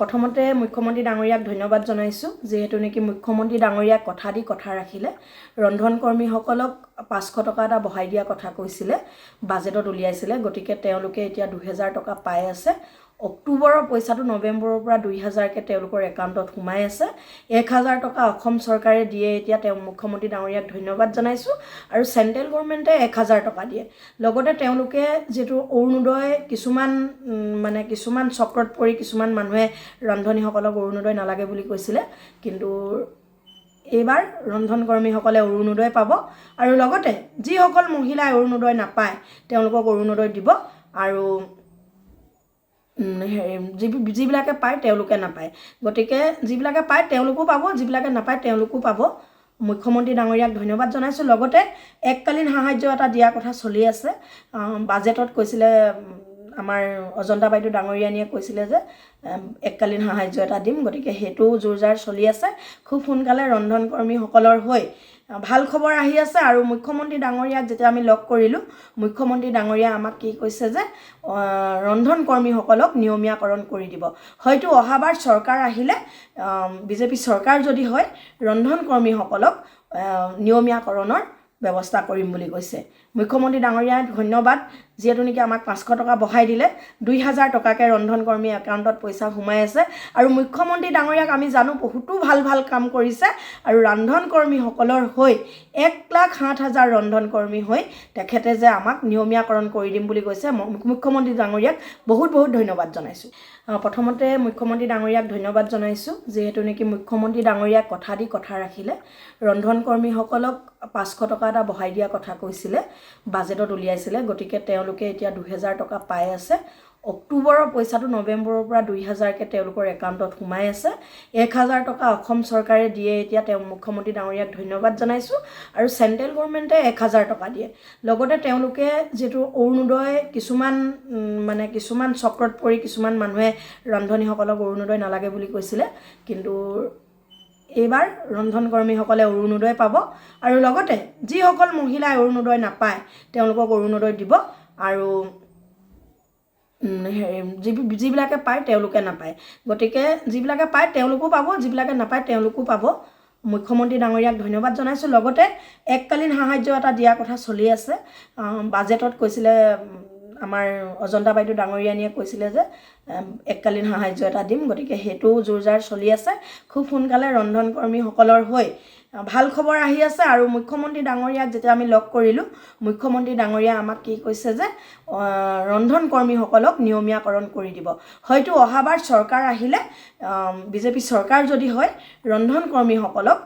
প্ৰথমতে মুখ্যমন্ত্ৰী ডাঙৰীয়াক ধন্যবাদ জনাইছোঁ যিহেতু নেকি মুখ্যমন্ত্ৰী ডাঙৰীয়াক কথা দি কথা ৰাখিলে ৰন্ধন কৰ্মীসকলক 500 টকা এটা বঢ়াই দিয়া কথা কৈছিলে বাজেটত উলিয়াইছিলে গতিকে তেওঁলোকে এতিয়া 2000 টকা পাই আছে অক্টোবৰৰ পইচাটো নৱেম্বৰৰ পৰা 2000 কে তেওঁলোকৰ একাউণ্টত সোমাই আছে 1000 টকা অসম চৰকাৰে দিয়ে এতিয়া তেওঁ মুখ্যমন্ত্ৰী ডাঙৰীয়াক ধন্যবাদ জনাইছোঁ আৰু চেন্ট্ৰেল গভৰ্ণমেণ্টে 1000 টকা দিয়ে লগতে তেওঁলোকে যেটো অৰুণোদয় কিছুমান চক্ৰত পৰি কিছুমান মানুহে ৰান্ধনীসকলক অৰুণোদয় নালাগে বুলি কৈছিলে কিন্তু এইবাৰ ৰন্ধন কৰ্মীসকলে অৰুণোদয় পাব আৰু লগতে যিসকল মহিলাই অৰুণোদয় নাপায় তেওঁলোকক অৰুণোদয় দিব আৰু যিবিলাকে পায় তেওঁলোকে নাপায় গতিকে যিবিলাকে পায় তেওঁলোকো পাব যিবিলাকে নাপায় তেওঁলোকো পাব মুখ্যমন্ত্ৰী ডাঙৰীয়াক ধন্যবাদ জনাইছোঁ লগতে এককালীন সাহায্য এটা দিয়া কথা চলি আছে বাজেটত কৈছিলে আমাৰ অজন্তা বাইদেউ ডাঙৰীয়ানীয়ে কৈছিলে যে এককালীন সাহায্য এটা দিম গতিকে হেতু জোৰজাৰ চলি আছে খুব সোনকালে ৰন্ধন কৰ্মীসকলৰ হৈ ভাল খবৰ আহি আছে আৰু মুখ্যমন্ত্ৰী ডাঙৰীয়াক যেতিয়া আমি লগ কৰিলোঁ মুখ্যমন্ত্ৰী ডাঙৰীয়া আমাক কি কৈছে যে ৰন্ধন কৰ্মীসকলক নিয়মীয়াকৰণ কৰি দিব হয়তো অহাবাৰ চৰকাৰ আহিলে বিজেপি চৰকাৰ যদি হয় ৰন্ধন কৰ্মীসকলক নিয়মীয়াকৰণৰ ব্যৱস্থা কৰিম বুলি কৈছে মুখ্যমন্ত্ৰী ডাঙৰীয়াক ধন্যবাদ যেহেতু নেকি আমাক 500 টকা বঢ়াই দিলে 2000 টকাকে ৰন্ধন কৰ্মী একাউণ্টত পইচা সোমাই আছে আৰু মুখ্যমন্ত্ৰী ডাঙৰীয়াক আমি জানো বহুতো ভাল কাম কৰিছে আৰু ৰন্ধন কৰ্মীসকলৰ হৈ 1,07,000 ৰন্ধন কৰ্মী হৈ তেখেতে যে আমাক নিয়মীয়াকৰণ কৰি দিম বুলি কৈছে মুখ্যমন্ত্ৰী ডাঙৰীয়াক বহুত ধন্যবাদ জনাইছোঁ প্ৰথমতে মুখ্যমন্ত্ৰী ডাঙৰীয়াক ধন্যবাদ জনাইছোঁ যেহেতু নেকি মুখ্যমন্ত্ৰী ডাঙৰীয়াক কথা দি কথা ৰাখিলে ৰন্ধন কৰ্মীসকলক 500 টকা এটা বঢ়াই দিয়া কথা কৈছিলে বাজেটত উলিয়াইছিলে গতিকে তেওঁলোকে এতিয়া 2000 টকা পাই আছে অক্টোবৰৰ পইচাটো নৱেম্বৰৰ পৰা 2000 কে তেওঁলোকৰ একাউণ্টত সোমাই আছে 1000 টকা অসম চৰকাৰে দিয়ে এতিয়া তেওঁ মুখ্যমন্ত্ৰী ডাঙৰীয়াক ধন্যবাদ জনাইছোঁ আৰু চেন্ট্ৰেল গভৰ্ণমেণ্টে 1000 টকা দিয়ে লগতে তেওঁলোকে যেটো অৰুণোদয় কিছুমান চক্ৰত পৰি কিছুমান মানুহে ৰান্ধনীসকলক অৰুণোদয় নালাগে বুলি কৈছিলে কিন্তু এইবাৰ ৰন্ধন কৰ্মীসকলে অৰুণোদয় পাব আৰু লগতে যিসকল মহিলাই অৰুণোদয় নাপায় তেওঁলোকক অৰুণোদয় দিব আৰু যিবিলাকে পায় তেওঁলোকে নাপায় গতিকে যিবিলাকে পায় তেওঁলোকো পাব যিবিলাকে নাপায় তেওঁলোকো পাব মুখ্যমন্ত্ৰী ডাঙৰীয়াক ধন্যবাদ জনাইছোঁ লগতে এককালীন সাহায্য এটা দিয়া কথা চলি আছে বাজেটত কৈছিলে আমাৰ অজন্তা বাইদেউ ডাঙৰীয়ানীয়ে কৈছিলে যে এককালীন সাহায্য এটা দিম গতিকে হেতু জোৰজাৰ চলি আছে খুব সোনকালে ৰন্ধন কৰ্মীসকলৰ হৈ ভাল খবৰ আহি আছে আৰু মুখ্যমন্ত্ৰী ডাঙৰীয়াক যেতিয়া আমি লগ কৰিলোঁ মুখ্যমন্ত্ৰী ডাঙৰীয়া আমাক কি কৈছে যে ৰন্ধন কৰ্মীসকলক নিয়মীয়াকৰণ কৰি দিব হয়তো অহাবাৰ চৰকাৰ আহিলে বিজেপি চৰকাৰ যদি হয় ৰন্ধন কৰ্মীসকলক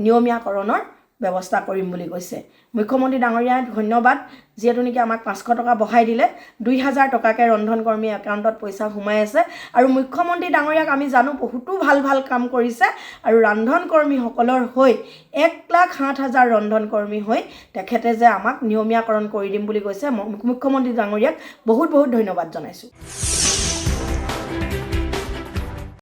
নিয়মীয়াকৰণৰ ব্যৱস্থা কৰিম বুলি কৈছে মুখ্যমন্ত্ৰী ডাঙৰীয়াক ধন্যবাদ যেহেতু নেকি আমাক 500 টকা বঢ়াই দিলে 2000 টকাকে ৰন্ধন কৰ্মী একাউণ্টত পইচা সোমাই আছে আৰু মুখ্যমন্ত্ৰী ডাঙৰীয়াক আমি জানো বহুতো ভাল কাম কৰিছে আৰু ৰান্ধন কৰ্মীসকলৰ হৈ 1,07,000 ৰন্ধন কৰ্মী হৈ তেখেতে যে আমাক নিয়মীয়াকৰণ কৰি দিম বুলি কৈছে মুখ্যমন্ত্ৰী ডাঙৰীয়াক বহুত ধন্যবাদ জনাইছোঁ